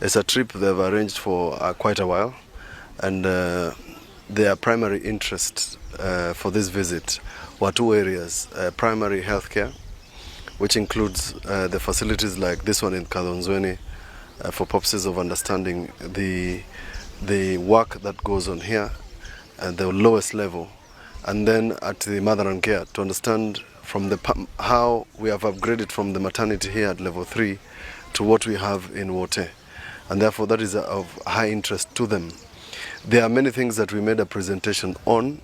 It's a trip they've arranged for quite a while, and their primary interest for this visit were two areas: primary healthcare, which includes the facilities like this one in Kadonzweni, for purposes of understanding the work that goes on here at the lowest level, and then at the mother and care to understand from how we have upgraded from the maternity here at level 3 to what we have in Wote, and therefore that is of high interest to them. There are many things that we made a presentation on.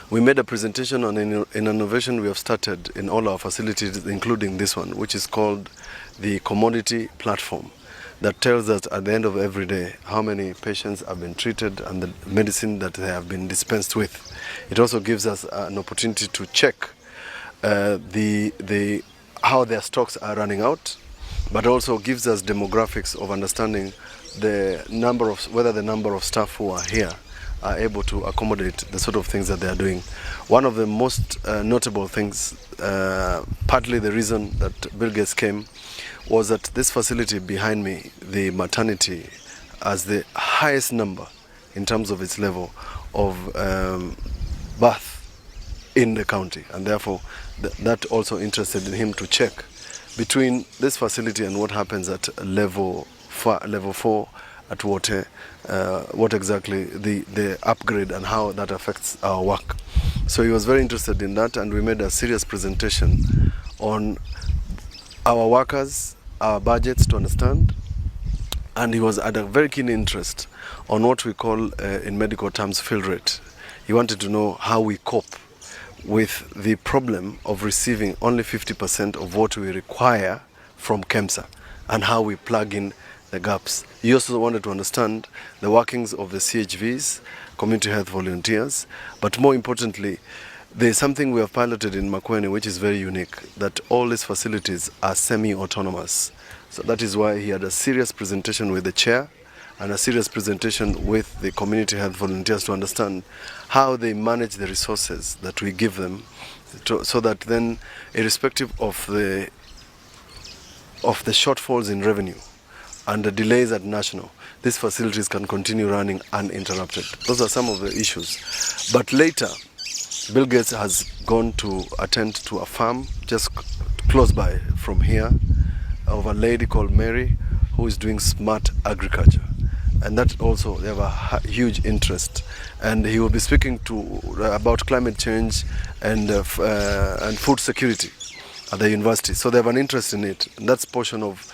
We made a presentation on an innovation we have started in all our facilities, including this one, which is called the commodity platform, that tells us at the end of every day how many patients have been treated and the medicine that they have been dispensed with. It also gives us an opportunity to check how their stocks are running out, but also gives us demographics of understanding whether the number of staff who are here are able to accommodate the sort of things that they are doing. One of the most notable things, partly the reason that Bill Gates came, was that this facility behind me, the maternity, has the highest number in terms of its level of birth in the county, and therefore that also interested in him to check between this facility and what happens at level 4 at Wote, what exactly the upgrade and how that affects our work. So he was very interested in that, and we made a serious presentation on our workers, our budgets to understand, and he was at a very keen interest on what we call in medical terms fill rate. He wanted to know how we cope with the problem of receiving only 50% of what we require from KEMSA and how we plug in the gaps. He also wanted to understand the workings of the CHVs, community health volunteers, but more importantly, there's something we have piloted in Makueni which is very unique, that all these facilities are semi-autonomous. So that is why he had a serious presentation with the chair and a serious presentation with the community health volunteers to understand how they manage the resources that we give them, so that then, irrespective of the shortfalls in revenue and the delays at national, these facilities can continue running uninterrupted. Those are some of the issues. But later, Bill Gates has gone to attend to a farm just close by from here of a lady called Mary who is doing smart agriculture. And that also, they have a huge interest. And he will be speaking about climate change and food security at the university. So they have an interest in it. And that's portion of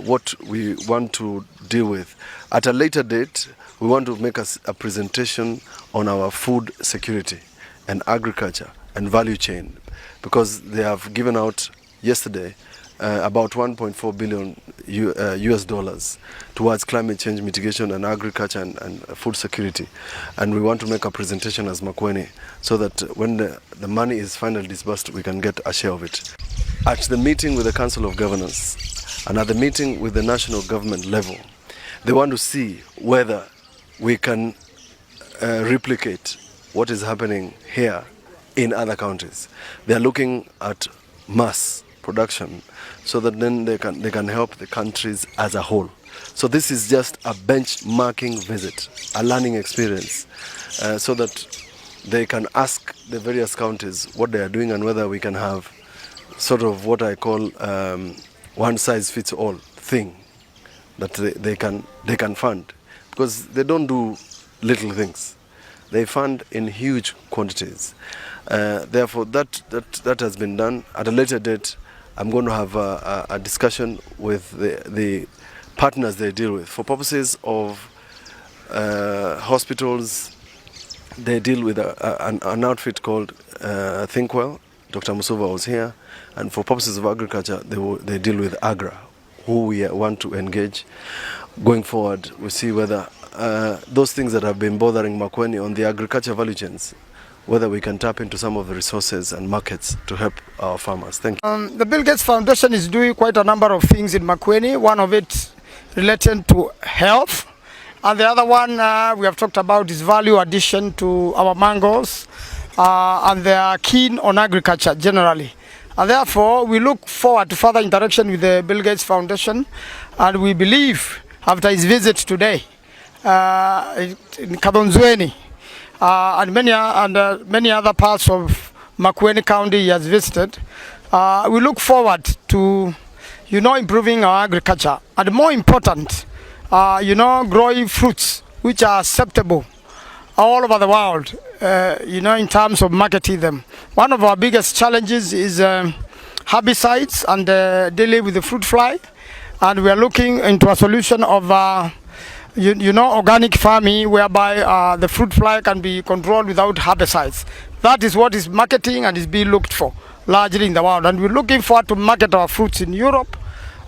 what we want to deal with. At a later date, we want to make a presentation on our food security and agriculture and value chain, because they have given out yesterday about 1.4 billion US dollars towards climate change mitigation and agriculture and food security. And we want to make a presentation as Makueni so that when the money is finally disbursed, we can get a share of it. At the meeting with the Council of Governors and at the meeting with the national government level, they want to see whether we can replicate what is happening here in other counties. They are looking at mass production so that then they can help the countries as a whole. So this is just a benchmarking visit, a learning experience, so that they can ask the various counties what they are doing and whether we can have sort of what I call one size fits all thing that they can fund, because they don't do little things. They fund in huge quantities. Therefore, that has been done. At a later date, I'm going to have a discussion with the partners they deal with. For purposes of hospitals, they deal with an outfit called Thinkwell. Dr. Musuva was here. And for purposes of agriculture, they deal with Agra, who we want to engage. Going forward, we see whether those things that have been bothering Makueni on the agriculture value chains, whether we can tap into some of the resources and markets to help our farmers. Thank you. The Bill Gates Foundation is doing quite a number of things in Makueni. One of it related to health. And the other one we have talked about is value addition to our mangoes. And they are keen on agriculture generally. And therefore, we look forward to further interaction with the Bill Gates Foundation. And we believe after his visit today in Kadonzweni and many other parts of Makueni County he has visited. We look forward to, improving our agriculture, and more important, growing fruits which are acceptable all over the world, in terms of marketing them. One of our biggest challenges is herbicides and dealing with the fruit fly, and we are looking into a solution of organic farming, whereby the fruit fly can be controlled without herbicides. That is what is marketing and is being looked for largely in the world, and we're looking forward to market our fruits in Europe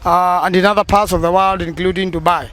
and in other parts of the world, including Dubai.